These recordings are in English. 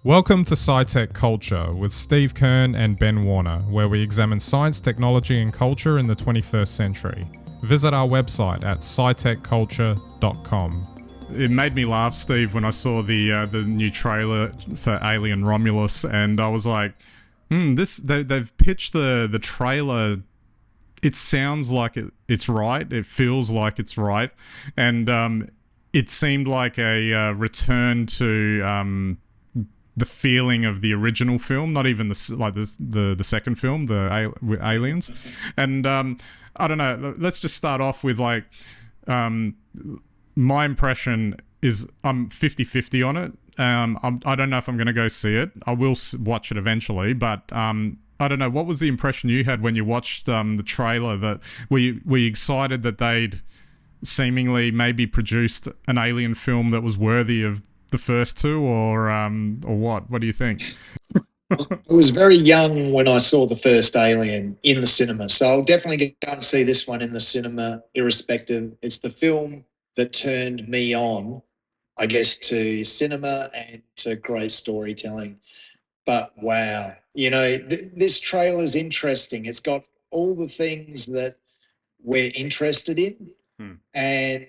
Welcome to SciTech Culture with Steve Kern and Ben Warner, where we examine science, technology and culture in the 21st century. Visit our website at scitechculture.com. It made me laugh, Steve, when I saw the new trailer for Alien Romulus, and I was like, they've pitched the trailer. It sounds like it's right. It feels like it's right, and it seemed like a return to the feeling of the original film, not even the second film, with Aliens. And I don't know. Let's just start off with my impression is I'm 50-50 on it. I don't know if I'm going to go see it. I will watch it eventually, but I don't know. What was the impression you had when you watched the trailer? That were you excited that they'd seemingly maybe produced an alien film that was worthy of the first two, or what? What do you think? I was very young when I saw the first Alien in the cinema, so I'll definitely go and see this one in the cinema, irrespective. It's the film that turned me on, I guess, to cinema and to great storytelling. But wow, this trailer's interesting. It's got all the things that we're interested in, and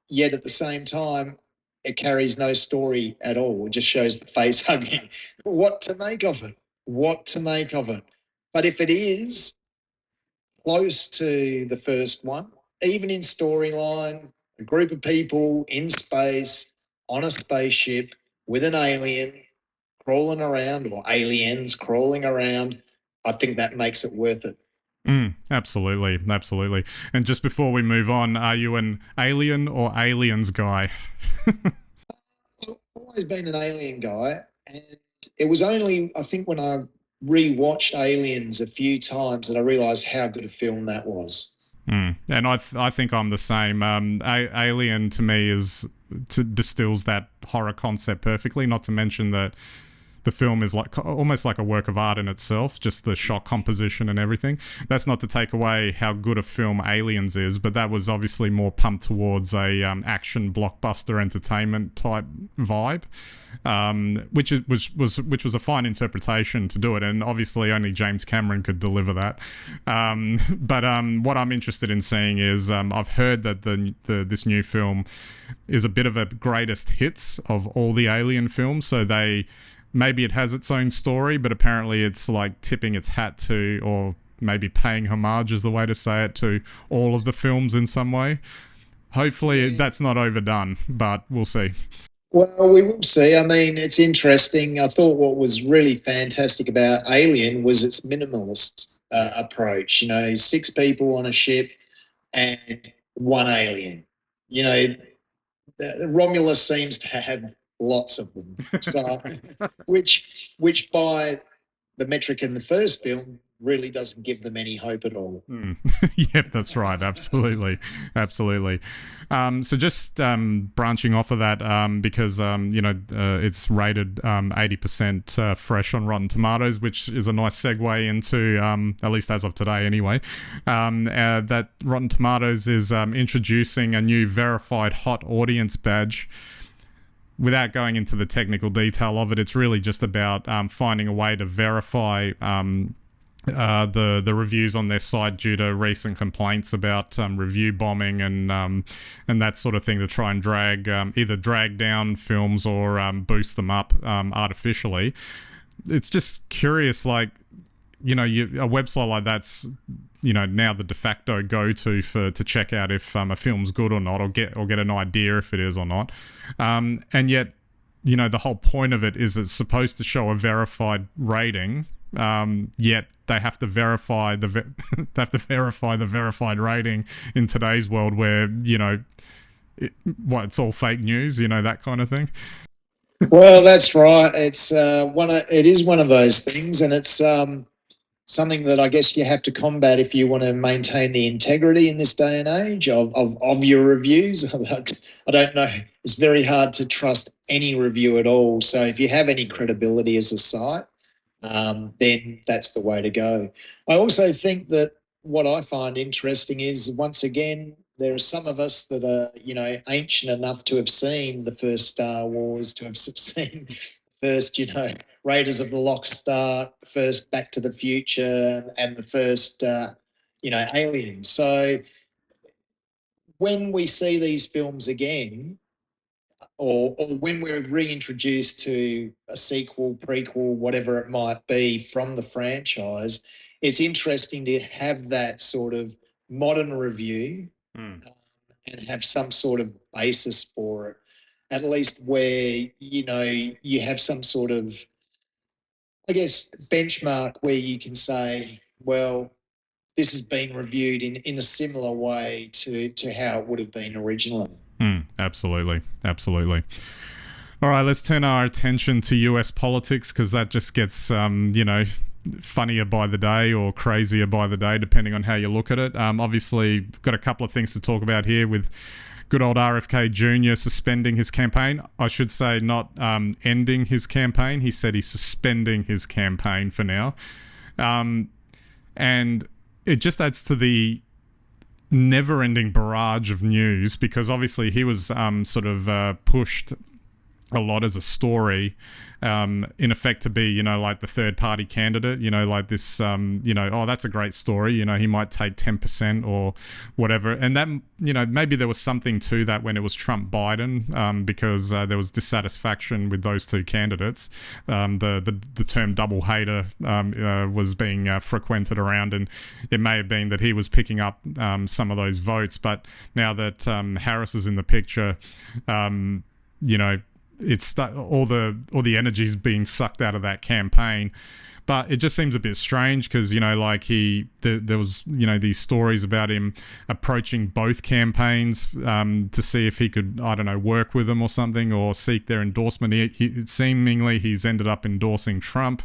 yet at the same time, it carries no story at all. It just shows the face hugging. What to make of it? But if it is close to the first one, even in storyline, a group of people in space, on a spaceship, with an alien crawling around, or aliens crawling around, I think that makes it worth it. Absolutely. And just before we move on, are you an Alien or Aliens guy? I've always been an Alien guy, and it was only, I think, when I rewatched Aliens a few times that I realised how good a film that was. And I think I'm the same. Alien to me distills that horror concept perfectly. Not to mention that the film is almost like a work of art in itself, just the shot composition and everything. That's not to take away how good a film Aliens is, but that was obviously more pumped towards a action blockbuster entertainment type vibe, which was a fine interpretation to do it, and obviously only James Cameron could deliver that. But what I'm interested in seeing is I've heard that this new film is a bit of a greatest hits of all the Alien films, so maybe it has its own story, but apparently it's like tipping its hat to, or maybe paying homage is the way to say it, to all of the films in some way. Hopefully that's not overdone, but we'll see. Well, we will see. I mean, it's interesting. I thought what was really fantastic about Alien was its minimalist approach. 6 people on a ship and one alien. Romulus seems to have lots of them. So, which by the metric in the first film really doesn't give them any hope at all. Yep, that's right. Absolutely. So just branching off of that, because it's rated 80% fresh on Rotten Tomatoes, which is a nice segue into, at least as of today anyway, that Rotten Tomatoes is introducing a new verified hot audience badge. Without going into the technical detail of it, it's really just about finding a way to verify the reviews on their site due to recent complaints about review bombing and that sort of thing, to try and either drag down films or boost them up artificially. It's just curious, a website like that's now the de facto go-to to check out if a film's good or not, or get an idea if it is or not. And yet, the whole point of it is it's supposed to show a verified rating. Yet they have to verify the verified rating in today's world, where it's all fake news, that kind of thing. Well, that's right. It's it is one of those things, and it's something that I guess you have to combat if you want to maintain the integrity in this day and age of your reviews. I don't know. It's very hard to trust any review at all. So if you have any credibility as a site, then that's the way to go. I also think that what I find interesting is, once again, there are some of us that are, ancient enough to have seen the first Star Wars, to have seen first, Raiders of the Lost Ark, the first Back to the Future, and the first, Alien. So when we see these films again, or when we're reintroduced to a sequel, prequel, whatever it might be from the franchise, it's interesting to have that sort of modern review and have some sort of basis for it, at least where, you have some sort of, I guess, benchmark where you can say, well, this has been reviewed in a similar way to how it would have been originally. Absolutely. Absolutely. All right, let's turn our attention to US politics, because that just gets, funnier by the day or crazier by the day, depending on how you look at it. Obviously, got a couple of things to talk about here with good old RFK Jr. suspending his campaign. I should say not ending his campaign. He said he's suspending his campaign for now. And it just adds to the never-ending barrage of news, because obviously he was sort of pushed a lot as a story, in effect, to be, like the third-party candidate, like this, oh, that's a great story, he might take 10% or whatever. And that, maybe there was something to that when it was Trump-Biden, because there was dissatisfaction with those two candidates. The term double hater was being frequented around, and it may have been that he was picking up some of those votes. But now that Harris is in the picture, it's all the energy's being sucked out of that campaign. But it just seems a bit strange, because there was these stories about him approaching both campaigns to see if he could, I don't know, work with them or something, or seek their endorsement. Seemingly he's ended up endorsing Trump,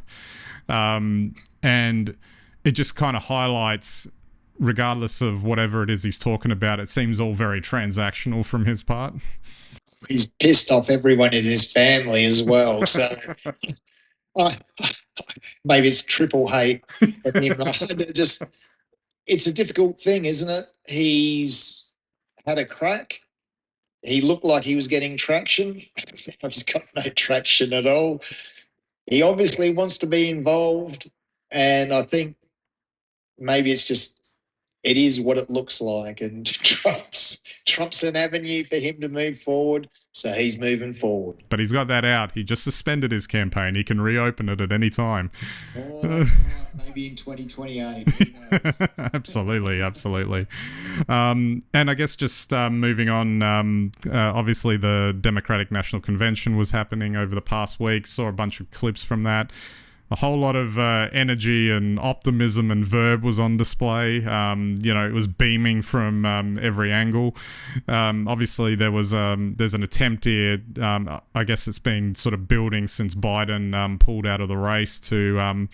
and it just kind of highlights, regardless of whatever it is he's talking about, it seems all very transactional from his part. He's pissed off everyone in his family as well. So maybe it's triple hate. It's a difficult thing, isn't it? He's had a crack. He looked like he was getting traction. He's got no traction at all. He obviously wants to be involved, and I think maybe it is what it looks like, and Trump's an avenue for him to move forward, so he's moving forward. But he's got that out. He just suspended his campaign. He can reopen it at any time. Oh, that's right. Maybe in 2028. Who knows? Absolutely. And I guess just moving on, obviously the Democratic National Convention was happening over the past week. Saw a bunch of clips from that. A whole lot of energy and optimism and verb was on display. It was beaming from every angle. Obviously, there's an attempt here. I guess it's been sort of building since Biden pulled out of the race to.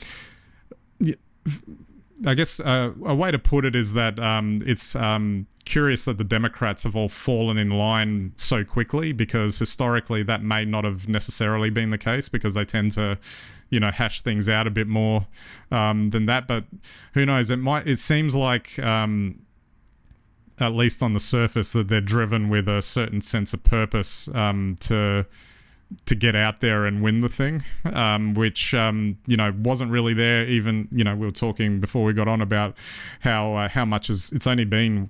I guess a way to put it is that it's curious that the Democrats have all fallen in line so quickly, because historically that may not have necessarily been the case, because they tend to hash things out a bit more than that. But who knows? It seems like, at least on the surface, that they're driven with a certain sense of purpose to get out there and win the thing, which wasn't really there. Even we were talking before we got on about how much it's only been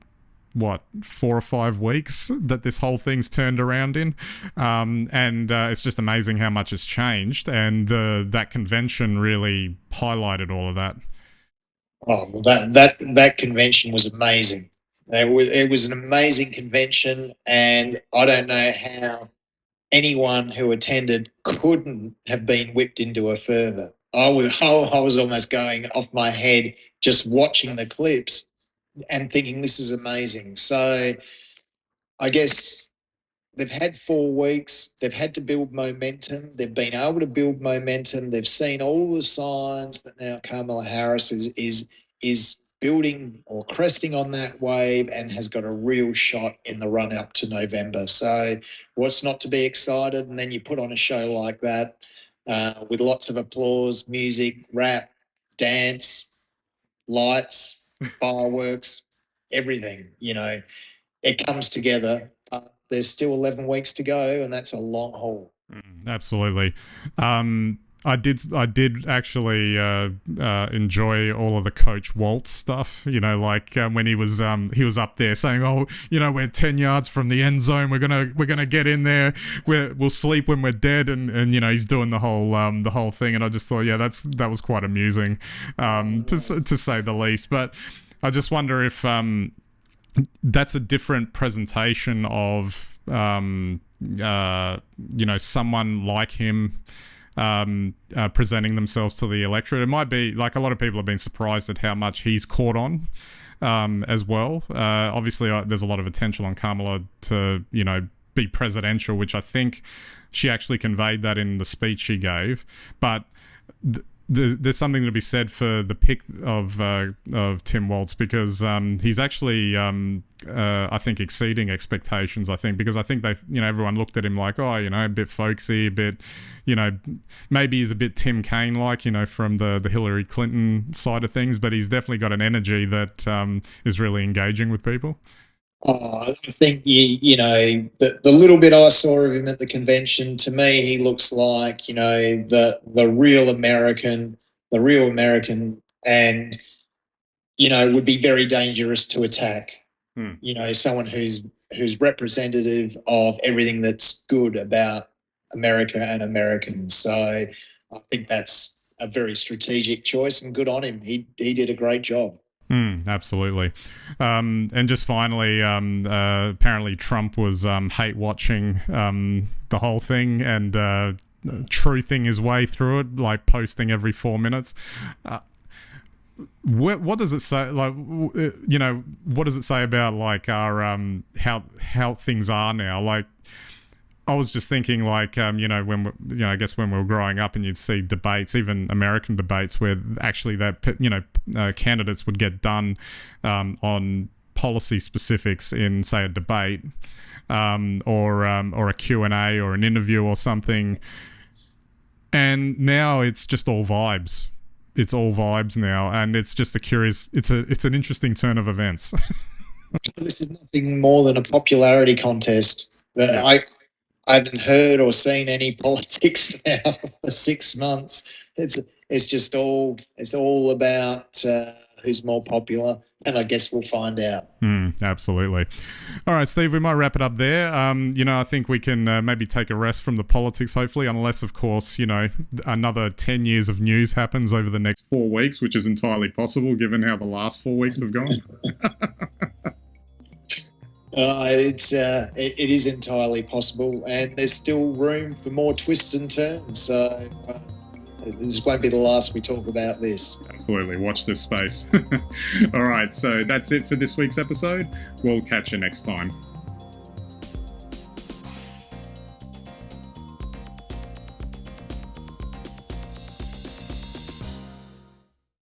4 or 5 weeks that this whole thing's turned around in, and it's just amazing how much has changed, and that convention really highlighted all of that. Oh, well, that convention was amazing. It was an amazing convention, and I don't know how anyone who attended couldn't have been whipped into a fervour. I was almost going off my head just watching the clips and thinking this is amazing. So I guess they've had 4 weeks. They've had to build momentum. They've been able to build momentum. They've seen all the signs that now Kamala Harris is building or cresting on that wave and has got a real shot in the run up to November. So what's not to be excited? And then you put on a show like that with lots of applause, music, rap, dance, lights, fireworks, everything, it comes together. There's still 11 weeks to go, and that's a long haul. Absolutely. I did actually enjoy all of the Coach Walz stuff. You know, like when he was up there saying, "Oh, you know, we're 10 yards from the end zone. We're gonna get in there. We'll sleep when we're dead." And you know, he's doing the whole thing. And I just thought, yeah, that was quite amusing, to say the least. But I just wonder if that's a different presentation of you know, someone like him presenting themselves to the electorate. It might be like a lot of people have been surprised at how much he's caught on as well. Obviously, there's a lot of attention on Kamala to, you know, be presidential, which I think she actually conveyed that in the speech she gave. But there's something to be said for the pick of Tim Walz, because he's actually I think exceeding expectations. I think because I think they, you know, everyone looked at him like, oh, you know, a bit folksy, a bit, you know, maybe he's a bit Tim Kaine like, you know, from the Hillary Clinton side of things, but he's definitely got an energy that is really engaging with people. I think you know, the little bit I saw of him at the convention, to me, he looks like, you know, the real American, and you know, would be very dangerous to attack. You know, someone who's representative of everything that's good about America and Americans. So I think that's a very strategic choice, and good on him. He did a great job. Absolutely. And just finally, apparently Trump was hate watching the whole thing and truthing his way through it, like posting every 4 minutes. What does it say? Like, you know, what does it say about like our how things are now? Like, I was just thinking, like, you know, I guess when we were growing up, and you'd see debates, even American debates, where actually that, you know, candidates would get done on policy specifics in, say, a debate, or a Q&A or an interview or something. And now it's just all vibes. It's all vibes now, and it's just it's an interesting turn of events. This is nothing more than a popularity contest. I haven't heard or seen any politics now for 6 months. It's just all about who's more popular, and I guess we'll find out. Absolutely. All right, Steve, we might wrap it up there. You know, I think we can maybe take a rest from the politics, hopefully, unless, of course, you know, another 10 years of news happens over the next 4 weeks, which is entirely possible given how the last 4 weeks have gone. It is entirely possible, and there's still room for more twists and turns. So this won't be the last we talk about this. Absolutely. Watch this space. All right. So that's it for this week's episode. We'll catch you next time.